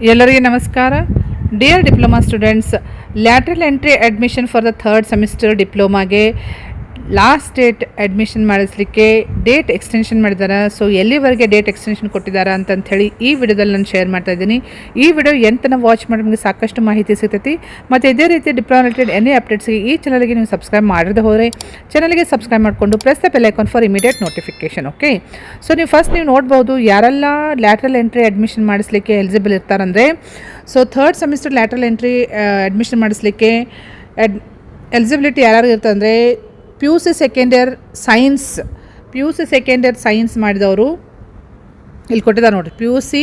ಎಲ್ಲರಿಗೆ ನಮಸ್ಕಾರ. Dear diploma students, lateral entry admission for the third semester ಡಿಪ್ಲೊಮಾಗೆ last date admission ಮಾಡಿಸ್ಲಿಕ್ಕೆ date extension ಮಾಡಿದ್ದಾರೆ. ಸೊ ಎಲ್ಲಿವರೆಗೆ ಡೇಟ್ ಎಕ್ಸ್ಟೆನ್ಷನ್ ಕೊಟ್ಟಿದ್ದಾರೆ ಅಂತಂಥೇಳಿ ಈ ವಿಡಿಯೋದಲ್ಲಿ ನಾನು ಶೇರ್ ಮಾಡ್ತಾ ಇದ್ದೀನಿ. ಈ ವಿಡಿಯೋ ಎಂತನ ವಾಚ್ ಮಾಡಿ ನಿಮಗೆ ಸಾಕಷ್ಟು ಮಾಹಿತಿ ಸಿಗ್ತೈತಿ. ಮತ್ತು ಇದೇ ರೀತಿ ಡಿಪ್ಲೊಮಾ ರಿಲೇಟೆಡ್ ಎನಿ ಅಪ್ಡೇಟ್ಸ್ಗೆ ಈ ಚಾನಲ್ಗೆ ನೀವು ಸಬ್ಸ್ಕ್ರೈಬ್ ಮಾಡಿರದೆ ಹೋದರೆ ಚಾನಲ್ಗೆ ಸಬ್ಸ್ಕ್ರೈಬ್ ಮಾಡಿಕೊಂಡು press the bell icon for immediate notification. Okay, so ನೀವು ನೋಡ್ಬೋದು ಯಾರೆಲ್ಲ ಲ್ಯಾಟ್ರಲ್ ಎಂಟ್ರಿ ಅಡ್ಮಿಷನ್ ಮಾಡಿಸ್ಲಿಕ್ಕೆ ಎಲಿಜಿಬಲ್ ಇರ್ತಾರಂದರೆ, so third semester lateral entry admission ಮಾಡಿಸ್ಲಿಕ್ಕೆ ಎಲಿಜಿಬಿಲಿಟಿ ಯಾರ್ಯಾರು ಇರ್ತಂದರೆ P U C second year science ಮಾಡಿದವರು ಇಲ್ಲಿ ಕೊಟ್ಟಿದ್ದಾರೆ ನೋಡಿರಿ. P U C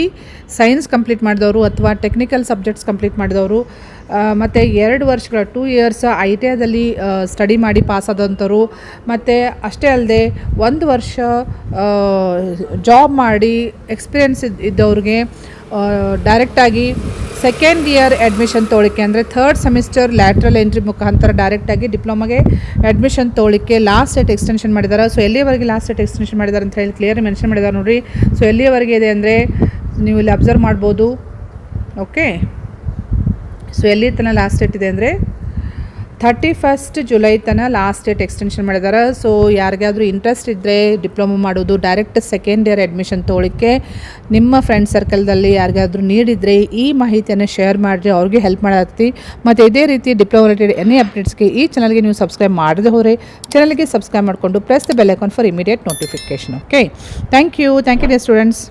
science complete ಮಾಡಿದವರು ಅಥವಾ ಟೆಕ್ನಿಕಲ್ ಸಬ್ಜೆಕ್ಟ್ಸ್ ಕಂಪ್ಲೀಟ್ ಮಾಡಿದವರು, ಮತ್ತು 2 ವರ್ಷಗಳ 2 ಇಯರ್ಸ್ ಐ ಟಿ ಐದಲ್ಲಿ ಸ್ಟಡಿ ಮಾಡಿ ಪಾಸಾದಂಥವ್ರು, ಮತ್ತು ಅಷ್ಟೇ ಅಲ್ಲದೆ 1 ವರ್ಷ ಜಾಬ್ ಮಾಡಿ ಎಕ್ಸ್ಪೀರಿಯನ್ಸ್ ಇದ್ದವ್ರಿಗೆ ಡೈರೆಕ್ಟಾಗಿ ಸೆಕೆಂಡ್ ಇಯರ್ ಅಡ್ಮಿಷನ್ ತೊಗೊಳಿಕ್ಕೆ ಅಂದರೆ ಥರ್ಡ್ ಸೆಮಿಸ್ಟರ್ ಲ್ಯಾಟ್ರಲ್ ಎಂಟ್ರಿ ಮುಖಾಂತರ ಡೈರೆಕ್ಟಾಗಿ ಡಿಪ್ಲೊಮಾಗೆ ಅಡ್ಮಿಷನ್ ತೊಗೊಳಿಕ್ಕೆ ಲಾಸ್ಟ್ ಡೇಟ್ ಎಕ್ಸ್ಟೆನ್ಷನ್ ಮಾಡಿದ್ದಾರೆ. ಸೊ ಎಲ್ಲಿವರೆಗೆ ಲಾಸ್ಟ್ ಡೇಟ್ ಎಕ್ಸ್ಟೆನ್ಷನ್ ಮಾಡಿದ್ದಾರೆ ಅಂತ ಹೇಳಿ ಕ್ಲಿಯರ್ ಮೆನ್ಷನ್ ಮಾಡಿದ್ದಾರೆ ನೋಡಿರಿ. ಸೊ ಎಲ್ಲಿವರೆಗೆ ಇದೆ ಅಂದರೆ ನೀವು ಇಲ್ಲಿ ಅಬ್ಸರ್ವ್ ಮಾಡ್ಬೋದು. ಓಕೆ, ಸೊ ಎಲ್ಲಿ ತನಕ ಲಾಸ್ಟ್ ಡೇಟ್ ಇದೆ ಅಂದರೆ 31 ಜುಲೈ ತನಕ ಲಾಸ್ಟ್ ಡೇಟ್ ಎಕ್ಸ್ಟೆನ್ಷನ್ ಮಾಡಿದ್ದಾರೆ. ಸೊ ಯಾರಿಗಾದರೂ ಇಂಟ್ರೆಸ್ಟ್ ಇದ್ದರೆ ಡಿಪ್ಲೊಮಾ ಮಾಡೋದು ಡೈರೆಕ್ಟ್ ಸೆಕೆಂಡ್ ಇಯರ್ ಅಡ್ಮಿಷನ್ ತೊಗೊಳಿಕ್ಕೆ ನಿಮ್ಮ ಫ್ರೆಂಡ್ ಸರ್ಕಲ್ದಲ್ಲಿ ಯಾರಿಗಾದರೂ ನೀಡಿದರೆ ಈ ಮಾಹಿತಿಯನ್ನು ಶೇರ್ ಮಾಡಿರಿ, ಅವ್ರಿಗೆ ಹೆಲ್ಪ್ ಮಾಡತ್ತಿ. ಮತ್ತು ಇದೇ ರೀತಿ ಡಿಪ್ಲೊಮಾ ರಿಲೇಟೆಡ್ ಎನಿ ಅಪ್ಡೇಟ್ಸ್ಗೆ ಈ ಚಾನಲ್ಗೆ ನೀವು ಸಬ್ಸ್ಕ್ರೈಬ್ ಮಾಡದೆ ಹೋದರೆ ಚಾನಲ್ಗೆ ಸಬ್ಸ್ಕ್ರೈಬ್ ಮಾಡಿಕೊಂಡು press the bell icon for immediate notification. Okay, thank you dear students.